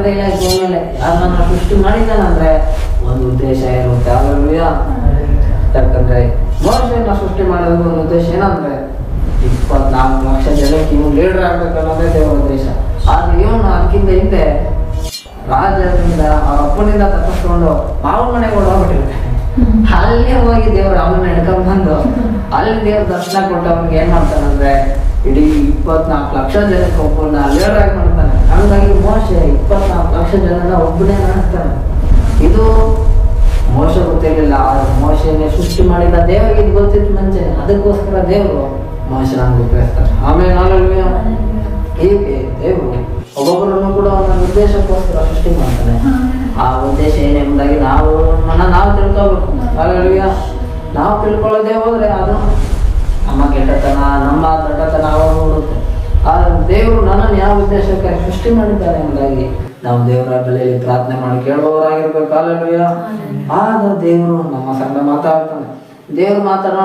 ತಂದೆ ಇಲ್ಲ ಭೂಮಿಯಲ್ಲಿ ಯಾರನ್ನ ಸೃಷ್ಟಿ ಮಾಡಿದ್ದಾನಂದ್ರೆ ಒಂದು ಉದ್ದೇಶ ಇರುತ್ತೆ. ಅಲ್ಲೆಲ್ಲೂಯ. ಯಾಕಂದ್ರೆ ಮೋಶೆಯನ್ನ ಸೃಷ್ಟಿ ಮಾಡೋದು ಒಂದು ಉದ್ದೇಶ ಏನಂದ್ರೆ 24 ಲಕ್ಷ ಜನಕ್ಕೆ ಇವನು ಲೀಡರ್ ಆಗ್ಬೇಕನ್ನೋದೇ ದೇವರ ಉದ್ದೇಶ. ಆದ್ರೆ ಇವನು ಅದಕ್ಕಿಂತ ಹಿಂದೆ ರಾಜರಿಂದ ಅವ್ರ ಅಪ್ಪನಿಂದ ತಪ್ಪಿಸ್ಕೊಂಡು ಮಾವನ ಮನೆಗೆ ಓಡೋಗ್ಬಿಟ್ಟಿರ್ತಾನೆ. ಅಲ್ಲಿ ಹೋಗಿ ದೇವ್ರು ಅವನ್ನ ಹಿಡ್ಕೊಂಡ್ ಬಂದು ಅಲ್ಲಿ ದೇವ್ರ ದರ್ಶನ ಕೊಟ್ಟು ಅವ್ನಿಗೆ ಏನ್ ಮಾಡ್ತಾನಂದ್ರೆ ಇಡೀ 24 ಲಕ್ಷ ಜನಕ್ಕೆ ಒಬ್ಬನ ಲೀಡರ್ ಆಗಿ ಮಾಡ್ತಾನೆ. ಹಂಗಾಗಿ ಮೋಶೆ 24 ಲಕ್ಷ ಜನನ ಒಬ್ಬನೇ ನಡೆಸ್ತಾನೆ. ಇದು ಮೋಶೆ ಗೊತ್ತಿರಲಿಲ್ಲ. ಮೋಶೆನೇ ಸೃಷ್ಟಿ ಮಾಡಿದ ದೇವರಿಗೆ ಇದು ಗೊತ್ತಿತ್ತು ಮುಂಚೆ. ಅದಕ್ಕೋಸ್ಕರ ದೇವರು ಮೋಶೆನ ಉಪಯೋಗಿಸ್ತಾರೆ. ಆಮೇಲೆ ನಾಳೆಯ ಹೀಗೆ ದೇವರು ಒಬ್ಬೊಬ್ಬರನ್ನು ಕೂಡ ಒಂದೊಂದು ಉದ್ದೇಶಕ್ಕೋಸ್ಕರ ಸೃಷ್ಟಿ ಮಾಡ್ತಾನೆ. ಆ ಉದ್ದೇಶ ಏನೆಂಬುದಾಗಿ ನಾವು ತಿಳ್ಕೊಬೇಕು. ಹಾಲೆಲೂಯ. ನಾವು ತಿಳ್ಕೊಳ್ಳೋದೇ ಹೋದ್ರೆ ಅದು ನಮ್ಮ ಕೆಟ್ಟತನ, ನಮ್ಮ ದೊಡ್ಡತನ ಅವಾಗ ನೋಡುತ್ತೆ. ಆದ್ರೆ ದೇವರು ನನ್ನನ್ನು ಯಾವ ಉದ್ದೇಶಕ್ಕೆ ಸೃಷ್ಟಿ ಮಾಡಿದ್ದಾರೆ ಎಂಬುದಾಗಿ ನಾವು ದೇವರ ಬಳಿಯಲ್ಲಿ ಪ್ರಾರ್ಥನೆ ಮಾಡಿ ಕೇಳುವವರಾಗಿರ್ಬೇಕು. ಹಾಲೆಲೂಯ. ಆಗ ದೇವರು ನಮ್ಮ ಸಂಗ ಮಾತಾಡ್ತಾನೆ. ದೇವರು ಮಾತಾಡೋ